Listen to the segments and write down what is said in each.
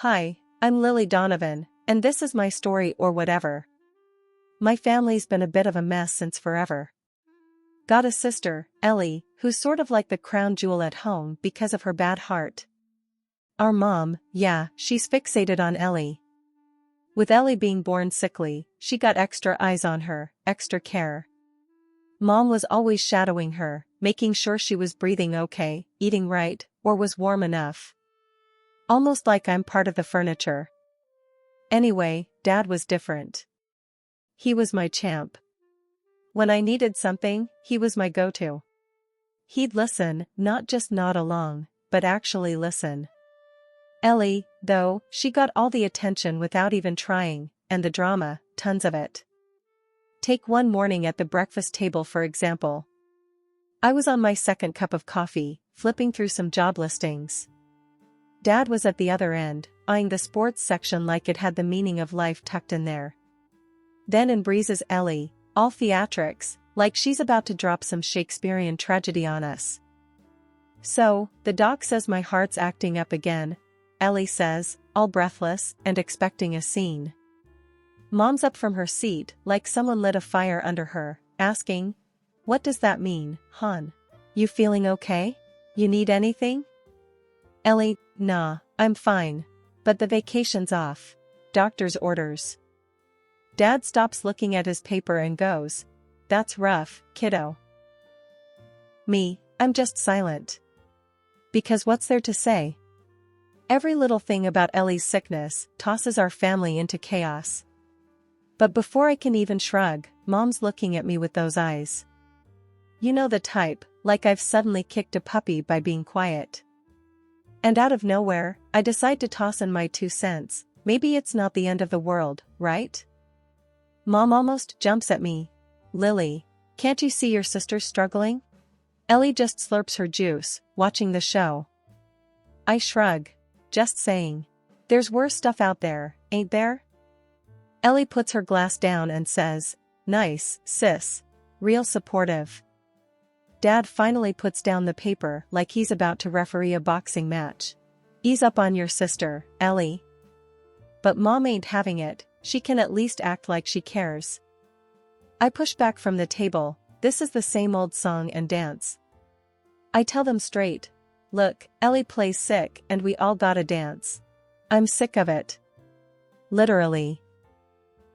Hi, I'm Lily Donovan, and this is my story or whatever. My family's been a bit of a mess since forever. Got a sister, Ellie, who's sort of like the crown jewel at home because of her bad heart. Our mom, yeah, she's fixated on Ellie. With Ellie being born sickly, she got extra eyes on her, extra care. Mom was always shadowing her, making sure she was breathing okay, eating right, or was warm enough. Almost like I'm part of the furniture. Anyway, Dad was different. He was my champ. When I needed something, he was my go-to. He'd listen, not just nod along, but actually listen. Ellie, though, she got all the attention without even trying, and the drama, tons of it. Take one morning at the breakfast table for example. I was on my second cup of coffee, flipping through some job listings. Dad was at the other end, eyeing the sports section like it had the meaning of life tucked in there. Then in breezes Ellie, all theatrics, like she's about to drop some Shakespearean tragedy on us. So, the doc says my heart's acting up again, Ellie says, all breathless and expecting a scene. Mom's up from her seat like someone lit a fire under her, asking, "What does that mean, hon? You feeling okay? You need anything?" Ellie, "Nah, I'm fine. But the vacation's off. Doctor's orders." Dad stops looking at his paper and goes, "That's rough, kiddo." Me, I'm just silent. Because what's there to say? Every little thing about Ellie's sickness tosses our family into chaos. But before I can even shrug, Mom's looking at me with those eyes. You know the type, like I've suddenly kicked a puppy by being quiet. And out of nowhere, I decide to toss in my 2 cents, maybe it's not the end of the world, right? Mom almost jumps at me. "Lily, can't you see your sister's struggling?" Ellie just slurps her juice, watching the show. I shrug. Just saying. There's worse stuff out there, ain't there? Ellie puts her glass down and says, "Nice, sis. Real supportive." Dad finally puts down the paper like he's about to referee a boxing match. "Ease up on your sister, Ellie." But Mom ain't having it, she can at least act like she cares. I push back from the table, this is the same old song and dance. I tell them straight, "Look, Ellie plays sick and we all gotta dance. I'm sick of it." Literally.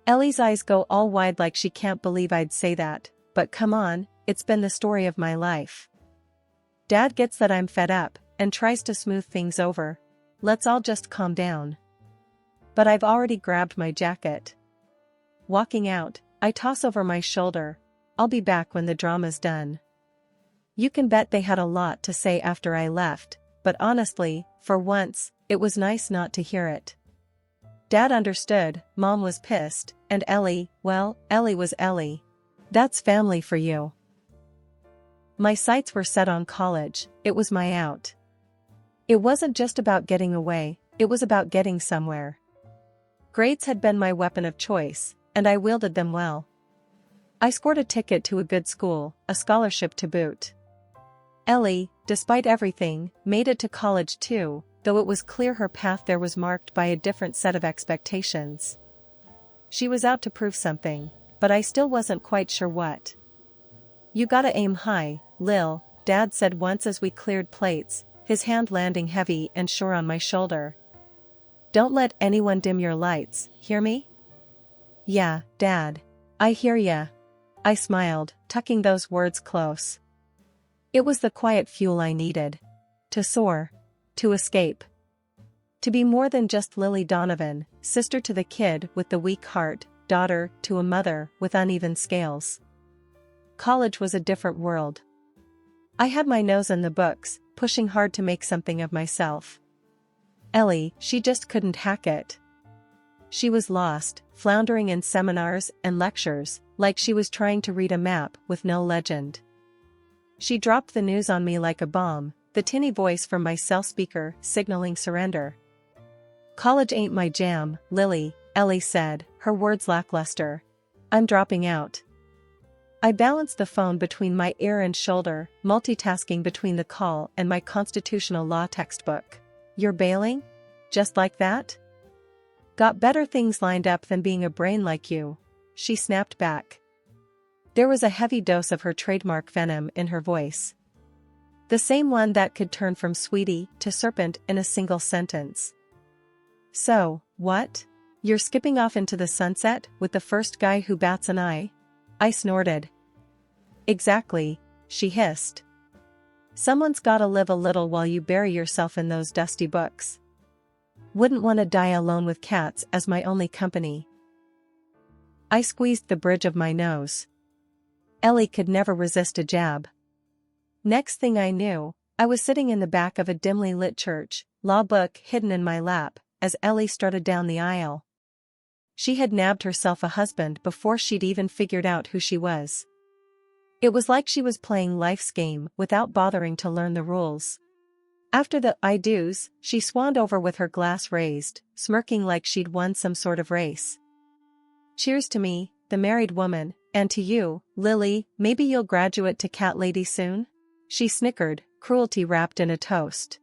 Ellie's eyes go all wide like she can't believe I'd say that, but come on, it's been the story of my life. Dad gets that I'm fed up, and tries to smooth things over. Let's all just calm down. But I've already grabbed my jacket. Walking out, I toss over my shoulder, "I'll be back when the drama's done." You can bet they had a lot to say after I left, but honestly, for once, it was nice not to hear it. Dad understood, Mom was pissed, and Ellie, well, Ellie was Ellie. That's family for you. My sights were set on college, it was my out. It wasn't just about getting away, it was about getting somewhere. Grades had been my weapon of choice, and I wielded them well. I scored a ticket to a good school, a scholarship to boot. Ellie, despite everything, made it to college too, though it was clear her path there was marked by a different set of expectations. She was out to prove something, but I still wasn't quite sure what. "You gotta aim high, Lil," Dad said once as we cleared plates, his hand landing heavy and sure on my shoulder. "Don't let anyone dim your lights, hear me?" "Yeah, Dad. I hear ya." I smiled, tucking those words close. It was the quiet fuel I needed. To soar. To escape. To be more than just Lily Donovan, sister to the kid with the weak heart, daughter to a mother with uneven scales. College was a different world. I had my nose in the books, pushing hard to make something of myself. Ellie, she just couldn't hack it. She was lost, floundering in seminars and lectures, like she was trying to read a map with no legend. She dropped the news on me like a bomb, the tinny voice from my cell speaker signaling surrender. "College ain't my jam, Lily," Ellie said, her words lackluster. "I'm dropping out." I balanced the phone between my ear and shoulder, multitasking between the call and my constitutional law textbook. "You're bailing?" Just like that? Got better things lined up than being a brain like you, she snapped back. There was a heavy dose of her trademark venom in her voice. The same one that could turn from sweetie to serpent in a single sentence. So, what? You're skipping off into the sunset with the first guy who bats an eye? I snorted. Exactly, she hissed. Someone's gotta live a little while you bury yourself in those dusty books. Wouldn't want to die alone with cats as my only company. I squeezed the bridge of my nose. Ellie could never resist a jab. Next thing I knew, I was sitting in the back of a dimly lit church, law book hidden in my lap, as Ellie strutted down the aisle. She had nabbed herself a husband before she'd even figured out who she was. It was like she was playing life's game without bothering to learn the rules. After the I do's, she swanned over with her glass raised, smirking like she'd won some sort of race. Cheers to me, the married woman, and to you, Lily, maybe you'll graduate to cat lady soon? She snickered, cruelty wrapped in a toast.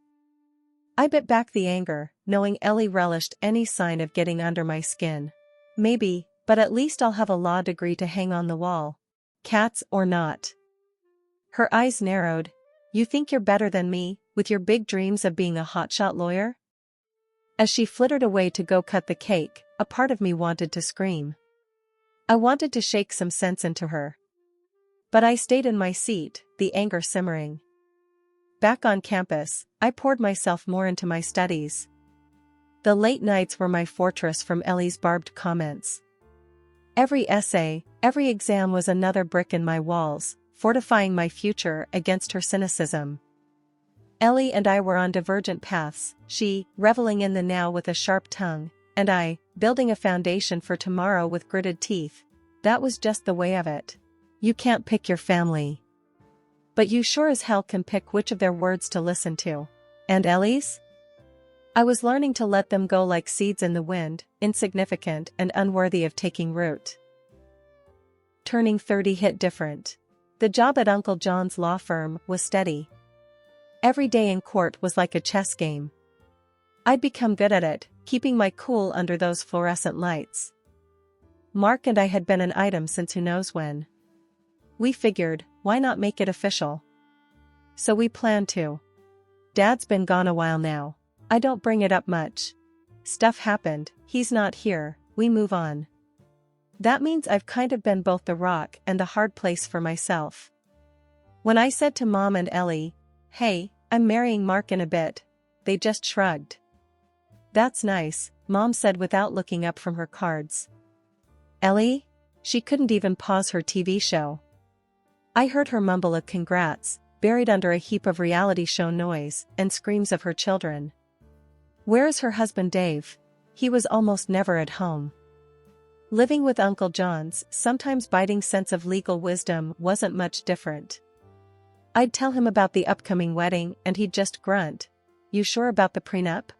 I bit back the anger, knowing Ellie relished any sign of getting under my skin. Maybe, but at least I'll have a law degree to hang on the wall. Cats or not. Her eyes narrowed. You think you're better than me, with your big dreams of being a hotshot lawyer? As she flittered away to go cut the cake, a part of me wanted to scream. I wanted to shake some sense into her. But I stayed in my seat, the anger simmering. Back on campus, I poured myself more into my studies. The late nights were my fortress from Ellie's barbed comments. Every essay, every exam was another brick in my walls, fortifying my future against her cynicism. Ellie and I were on divergent paths, she, reveling in the now with a sharp tongue, and I, building a foundation for tomorrow with gritted teeth. That was just the way of it. You can't pick your family. But you sure as hell can pick which of their words to listen to. And Ellie's? I was learning to let them go like seeds in the wind, insignificant and unworthy of taking root. Turning 30 hit different. The job at Uncle John's law firm was steady. Every day in court was like a chess game. I'd become good at it, keeping my cool under those fluorescent lights. Mark and I had been an item since who knows when. We figured, why not make it official? So we planned to. Dad's been gone a while now. I don't bring it up much. Stuff happened, he's not here, we move on. That means I've kind of been both the rock and the hard place for myself. When I said to Mom and Ellie, hey, I'm marrying Mark in a bit, they just shrugged. That's nice, Mom said without looking up from her cards. Ellie? She couldn't even pause her TV show. I heard her mumble a congrats, buried under a heap of reality show noise and screams of her children. Where is her husband Dave? He was almost never at home. Living with Uncle John's sometimes biting sense of legal wisdom wasn't much different. I'd tell him about the upcoming wedding and he'd just grunt. You sure about the prenup?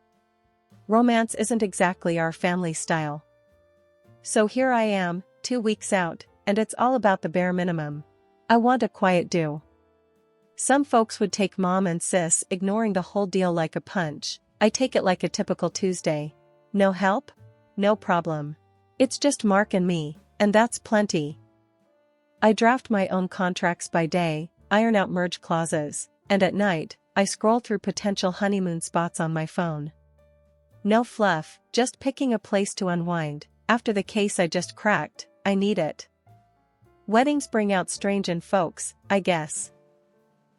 Romance isn't exactly our family style. So here I am, 2 weeks out, and it's all about the bare minimum. I want a quiet do. Some folks would take Mom and Sis ignoring the whole deal like a punch. I take it like a typical Tuesday. No help? No problem. It's just Mark and me, and that's plenty. I draft my own contracts by day, iron out merge clauses, and at night, I scroll through potential honeymoon spots on my phone. No fluff, just picking a place to unwind. After the case I just cracked, I need it. Weddings bring out strange in folks, I guess.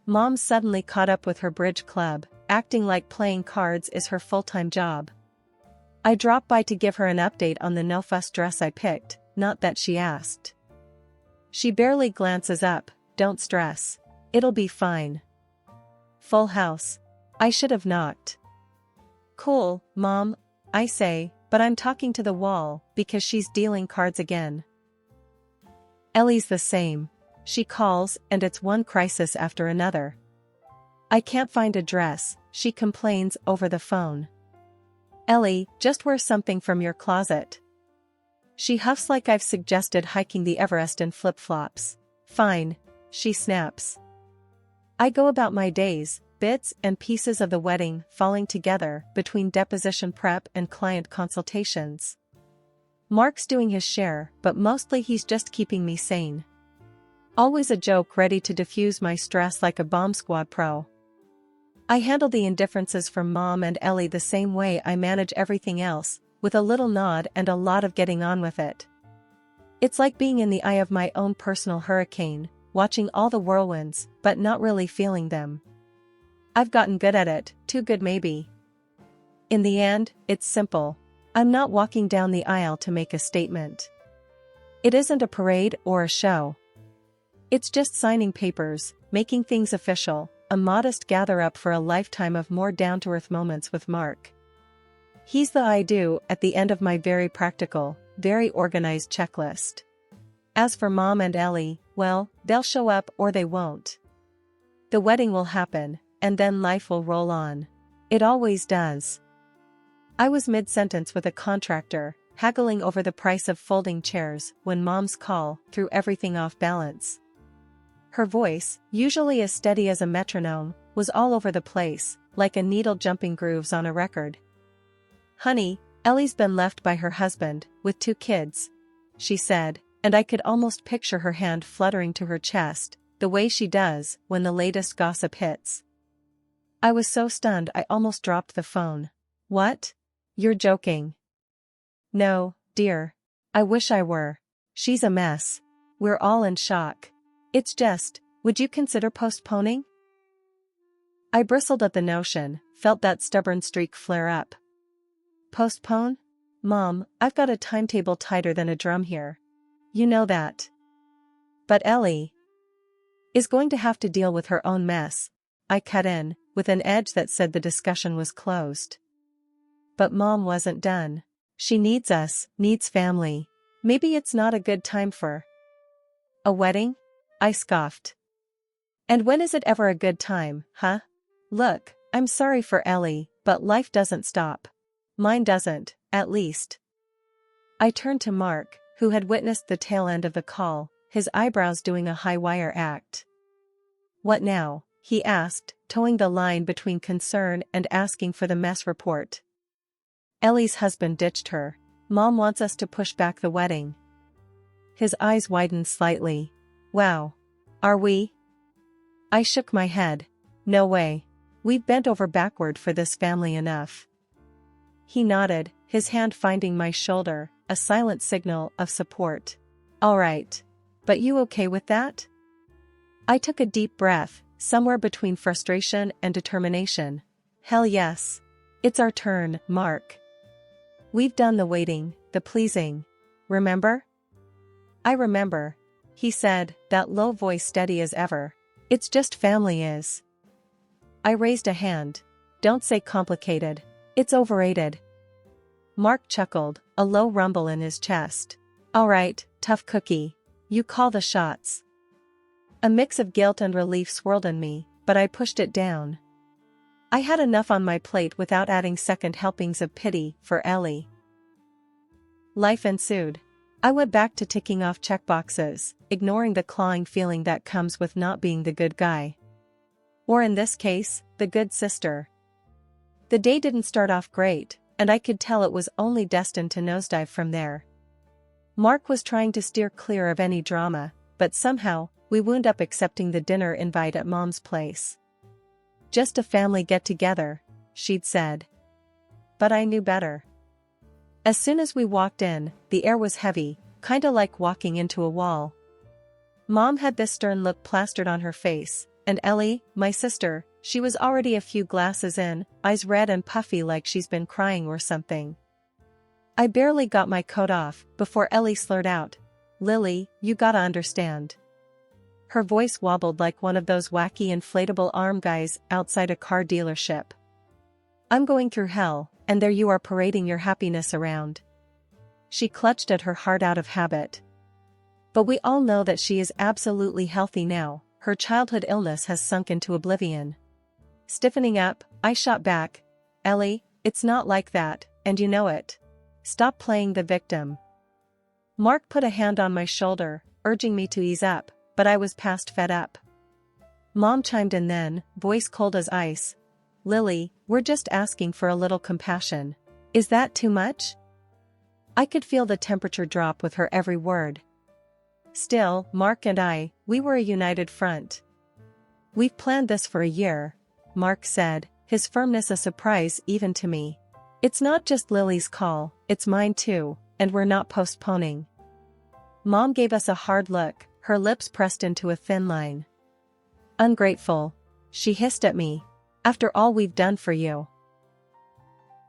Mom suddenly caught up with her bridge club, acting like playing cards is her full-time job. I dropped by to give her an update on the no-fuss dress I picked, not that she asked. She barely glances up, don't stress. It'll be fine. Full house. I should have knocked. Cool, Mom, I say, but I'm talking to the wall, because she's dealing cards again. Ellie's the same. She calls, and it's one crisis after another. I can't find a dress, she complains over the phone. Ellie, just wear something from your closet. She huffs like I've suggested hiking the Everest in flip-flops. Fine, she snaps. I go about my days, bits and pieces of the wedding falling together between deposition prep and client consultations. Mark's doing his share, but mostly he's just keeping me sane. Always a joke ready to diffuse my stress like a bomb squad pro. I handle the indifferences from Mom and Ellie the same way I manage everything else, with a little nod and a lot of getting on with it. It's like being in the eye of my own personal hurricane, watching all the whirlwinds, but not really feeling them. I've gotten good at it, too good maybe. In the end, it's simple. I'm not walking down the aisle to make a statement. It isn't a parade or a show. It's just signing papers, making things official, a modest gather-up for a lifetime of more down-to-earth moments with Mark. He's the I do at the end of my very practical, very organized checklist. As for Mom and Ellie, well, they'll show up or they won't. The wedding will happen, and then life will roll on. It always does. I was mid-sentence with a contractor, haggling over the price of folding chairs, when Mom's call threw everything off balance. Her voice, usually as steady as a metronome, was all over the place, like a needle jumping grooves on a record. "Honey, Ellie's been left by her husband, with 2 kids," she said, and I could almost picture her hand fluttering to her chest, the way she does when the latest gossip hits. I was so stunned I almost dropped the phone. "What? You're joking." "No, dear. I wish I were. She's a mess. We're all in shock. It's just, would you consider postponing?" I bristled at the notion, felt that stubborn streak flare up. "Postpone? Mom, I've got a timetable tighter than a drum here. You know that." "But Ellie is going to have to deal with her own mess," I cut in, with an edge that said the discussion was closed. But Mom wasn't done. "She needs us, needs family. Maybe it's not a good time for a wedding?" I scoffed. "And when is it ever a good time, huh? Look, I'm sorry for Ellie, but life doesn't stop. Mine doesn't, at least." I turned to Mark, who had witnessed the tail end of the call, his eyebrows doing a high-wire act. "What now?" he asked, towing the line between concern and asking for the mess report. "Ellie's husband ditched her. Mom wants us to push back the wedding." His eyes widened slightly. "Wow. Are we?" I shook my head. "No way. We've bent over backward for this family enough." He nodded, his hand finding my shoulder, a silent signal of support. "All right. But you okay with that?" I took a deep breath, somewhere between frustration and determination. "Hell yes. It's our turn, Mark. We've done the waiting, the pleasing. Remember?" "I remember," he said, that low voice steady as ever. "It's just family is." I raised a hand. "Don't say complicated. It's overrated." Mark chuckled, a low rumble in his chest. "All right, tough cookie. You call the shots." A mix of guilt and relief swirled in me, but I pushed it down. I had enough on my plate without adding second helpings of pity for Ellie. Life ensued. I went back to ticking off checkboxes, ignoring the clawing feeling that comes with not being the good guy. Or in this case, the good sister. The day didn't start off great, and I could tell it was only destined to nosedive from there. Mark was trying to steer clear of any drama, but somehow, we wound up accepting the dinner invite at Mom's place. "Just a family get-together," she'd said. But I knew better. As soon as we walked in, the air was heavy, kinda like walking into a wall. Mom had this stern look plastered on her face, and Ellie, my sister, she was already a few glasses in, eyes red and puffy like she's been crying or something. I barely got my coat off before Ellie slurred out, "Lily, you gotta understand." Her voice wobbled like one of those wacky inflatable arm guys outside a car dealership. "I'm going through hell, and there you are parading your happiness around." She clutched at her heart out of habit. "But we all know that she is absolutely healthy now, her childhood illness has sunk into oblivion." Stiffening up, I shot back, "Ellie, it's not like that, and you know it. Stop playing the victim." Mark put a hand on my shoulder, urging me to ease up, but I was past fed up. Mom chimed in then, voice cold as ice. Lily, we're just asking for a little compassion. Is that too much? I could feel the temperature drop with her every word. Still, Mark and we were a united front. We've planned this for a year, Mark said, his firmness a surprise even to me. It's not just Lily's call, it's mine too, and we're not postponing. Mom gave us a hard look, her lips pressed into a thin line. Ungrateful, she hissed at me. After all we've done for you.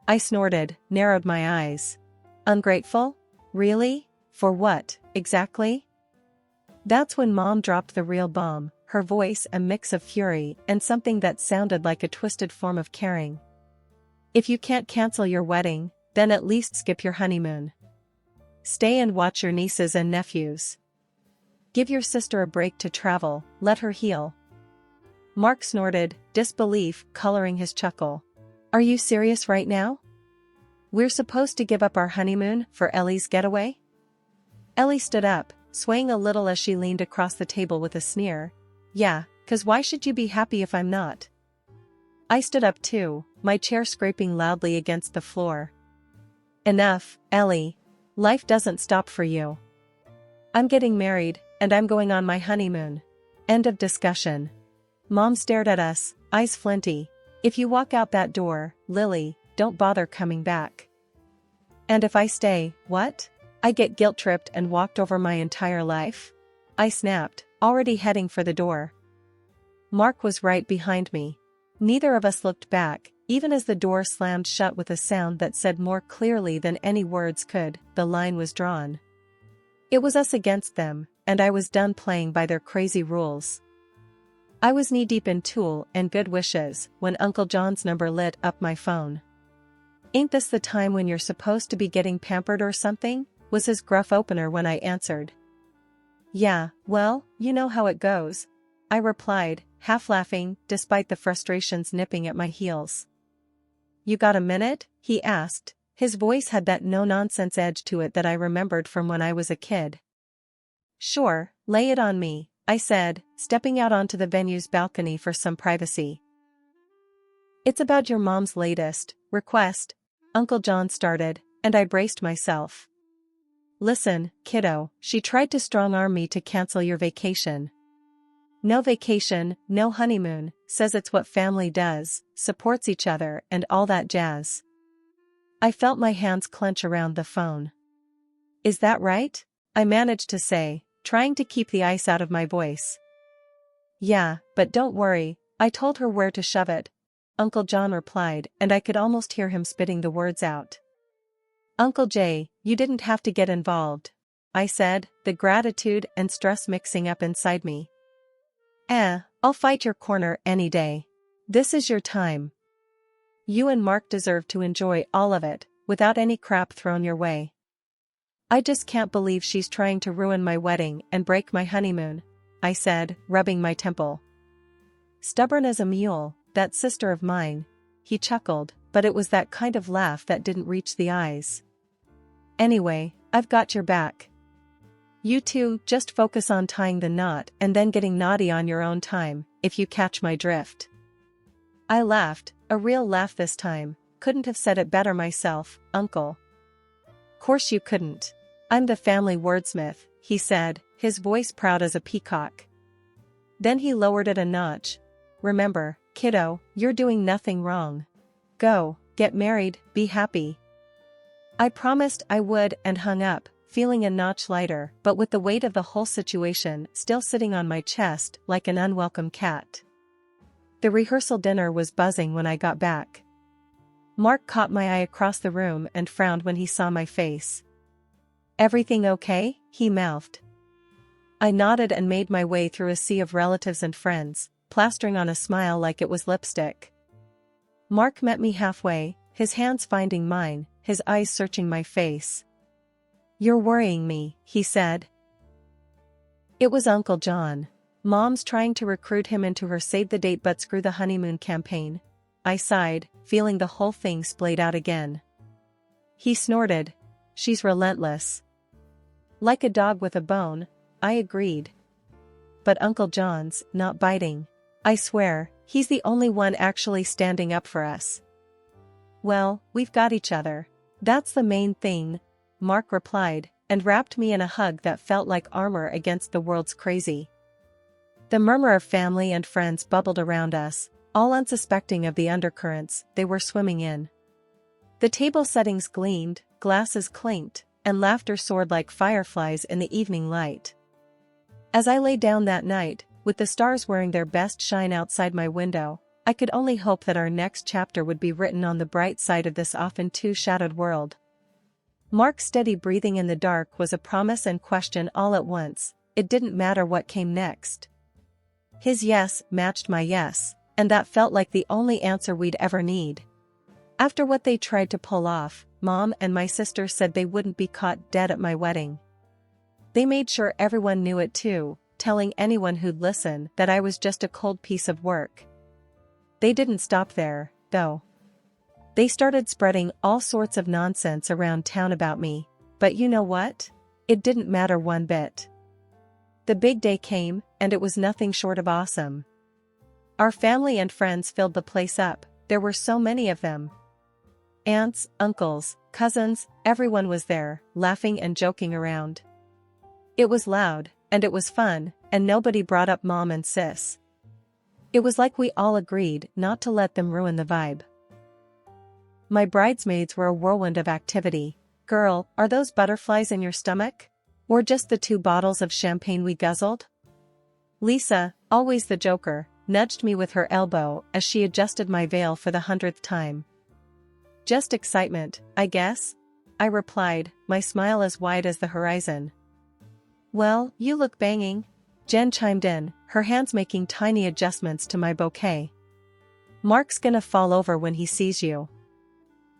I snorted, narrowed my eyes. Ungrateful? Really? For what, exactly? That's when Mom dropped the real bomb, her voice a mix of fury and something that sounded like a twisted form of caring. If you can't cancel your wedding, then at least skip your honeymoon. Stay and watch your nieces and nephews. Give your sister a break to travel, let her heal. Mark snorted, disbelief coloring his chuckle. Are you serious right now? We're supposed to give up our honeymoon for Ellie's getaway? Ellie stood up, swaying a little as she leaned across the table with a sneer. Yeah, 'cause why should you be happy if I'm not? I stood up too, my chair scraping loudly against the floor. Enough, Ellie. Life doesn't stop for you. I'm getting married, and I'm going on my honeymoon. End of discussion. Mom stared at us, eyes flinty. If you walk out that door, Lily, don't bother coming back. And if I stay, what? I get guilt-tripped and walked over my entire life? I snapped, already heading for the door. Mark was right behind me. Neither of us looked back, even as the door slammed shut with a sound that said more clearly than any words could, the line was drawn. It was us against them, and I was done playing by their crazy rules. I was knee-deep in Tool and Good Wishes when Uncle John's number lit up my phone. Ain't this the time when you're supposed to be getting pampered or something? Was his gruff opener when I answered. Yeah, well, you know how it goes. I replied, half laughing, despite the frustrations nipping at my heels. You got a minute? He asked. His voice had that no-nonsense edge to it that I remembered from when I was a kid. Sure, lay it on me, I said, stepping out onto the venue's balcony for some privacy. It's about your mom's latest request, Uncle John started, and I braced myself. Listen, kiddo, she tried to strong-arm me to cancel your vacation. No vacation, no honeymoon, says it's what family does, supports each other and all that jazz. I felt my hands clench around the phone. Is that right? I managed to say, trying to keep the ice out of my voice. Yeah, but don't worry, I told her where to shove it, Uncle John replied, and I could almost hear him spitting the words out. Uncle Jay, you didn't have to get involved, I said, the gratitude and stress mixing up inside me. I'll fight your corner any day. This is your time. You and Mark deserve to enjoy all of it, without any crap thrown your way. I just can't believe she's trying to ruin my wedding and break my honeymoon, I said, rubbing my temple. Stubborn as a mule, that sister of mine, he chuckled, but it was that kind of laugh that didn't reach the eyes. Anyway, I've got your back. You two just focus on tying the knot and then getting naughty on your own time, if you catch my drift. I laughed, a real laugh this time. Couldn't have said it better myself, Uncle. Course you couldn't. I'm the family wordsmith, he said, his voice proud as a peacock. Then he lowered it a notch. Remember, kiddo, you're doing nothing wrong. Go, get married, be happy. I promised I would and hung up, feeling a notch lighter, but with the weight of the whole situation still sitting on my chest like an unwelcome cat. The rehearsal dinner was buzzing when I got back. Mark caught my eye across the room and frowned when he saw my face. Everything okay? He mouthed. I nodded and made my way through a sea of relatives and friends, plastering on a smile like it was lipstick. Mark met me halfway, his hands finding mine, his eyes searching my face. You're worrying me, he said. It was Uncle John. Mom's trying to recruit him into her save the date but screw the honeymoon campaign. I sighed, feeling the whole thing splayed out again. He snorted. She's relentless. Like a dog with a bone, I agreed. But Uncle John's not biting. I swear, he's the only one actually standing up for us. Well, we've got each other. That's the main thing, Mark replied, and wrapped me in a hug that felt like armor against the world's crazy. The murmur of family and friends bubbled around us, all unsuspecting of the undercurrents they were swimming in. The table settings gleamed, glasses clinked, and laughter soared like fireflies in the evening light. As I lay down that night, with the stars wearing their best shine outside my window, I could only hope that our next chapter would be written on the bright side of this often too-shadowed world. Mark's steady breathing in the dark was a promise and question all at once. It didn't matter what came next. His yes matched my yes, and that felt like the only answer we'd ever need. After what they tried to pull off, Mom and my sister said they wouldn't be caught dead at my wedding. They made sure everyone knew it too, telling anyone who'd listen that I was just a cold piece of work. They didn't stop there, though. They started spreading all sorts of nonsense around town about me, but you know what? It didn't matter one bit. The big day came, and it was nothing short of awesome. Our family and friends filled the place up. There were so many of them. Aunts, uncles, cousins, everyone was there, laughing and joking around. It was loud, and it was fun, and nobody brought up Mom and Sis. It was like we all agreed not to let them ruin the vibe. My bridesmaids were a whirlwind of activity. Girl, are those butterflies in your stomach? Or just the 2 bottles of champagne we guzzled? Lisa, always the joker, nudged me with her elbow as she adjusted my veil for the 100th time. Just excitement, I guess, I replied, my smile as wide as the horizon. Well, you look banging, Jen chimed in, her hands making tiny adjustments to my bouquet. Mark's gonna fall over when he sees you.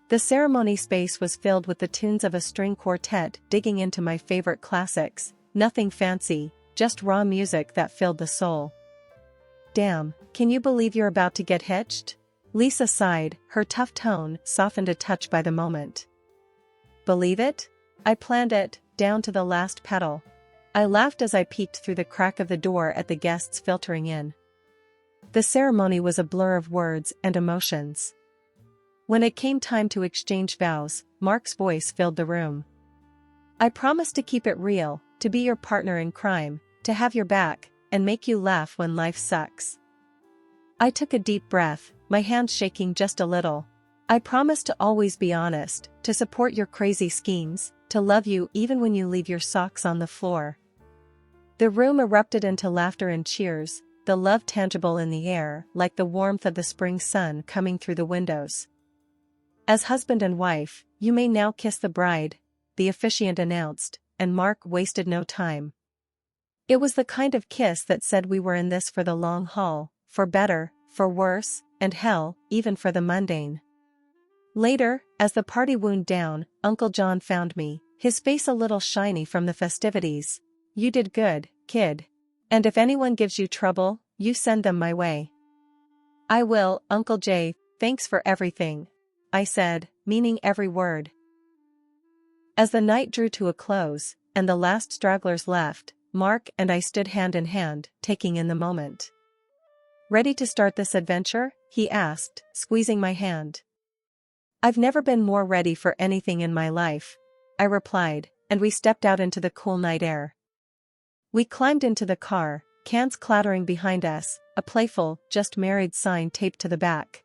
The ceremony space was filled with the tunes of a string quartet digging into my favorite classics, nothing fancy, just raw music that filled the soul. Damn, can you believe you're about to get hitched? Lisa sighed, her tough tone softened a touch by the moment. Believe it? I planned it, down to the last petal. I laughed as I peeked through the crack of the door at the guests filtering in. The ceremony was a blur of words and emotions. When it came time to exchange vows, Mark's voice filled the room. I promise to keep it real, to be your partner in crime, to have your back, and make you laugh when life sucks. I took a deep breath, my hands shaking just a little. I promise to always be honest, to support your crazy schemes, to love you even when you leave your socks on the floor. The room erupted into laughter and cheers, the love tangible in the air, like the warmth of the spring sun coming through the windows. As husband and wife, you may now kiss the bride, the officiant announced, and Mark wasted no time. It was the kind of kiss that said we were in this for the long haul, for better, for worse, and hell, even for the mundane. Later, as the party wound down, Uncle John found me, his face a little shiny from the festivities. You did good, kid. And if anyone gives you trouble, you send them my way. I will, Uncle Jay, thanks for everything, I said, meaning every word. As the night drew to a close, and the last stragglers left, Mark and I stood hand in hand, taking in the moment. Ready to start this adventure? He asked, squeezing my hand. I've never been more ready for anything in my life, I replied, and we stepped out into the cool night air. We climbed into the car, cans clattering behind us, a playful, just married sign taped to the back.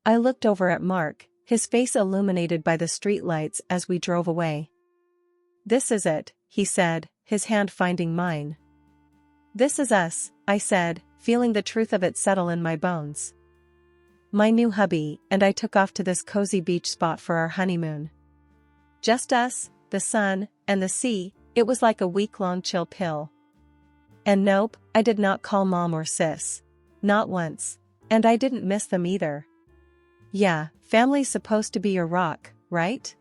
I looked over at Mark, his face illuminated by the streetlights as we drove away. This is it, he said, his hand finding mine. This is us, I said, feeling the truth of it settle in my bones. My new hubby and I took off to this cozy beach spot for our honeymoon. Just us, the sun, and the sea. It was like a week-long chill pill. And nope, I did not call Mom or Sis. Not once. And I didn't miss them either. Yeah, family's supposed to be your rock, right?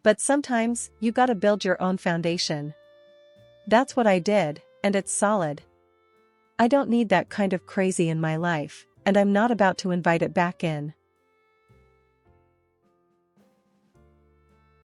But sometimes, you gotta build your own foundation. That's what I did, and it's solid. I don't need that kind of crazy in my life, and I'm not about to invite it back in.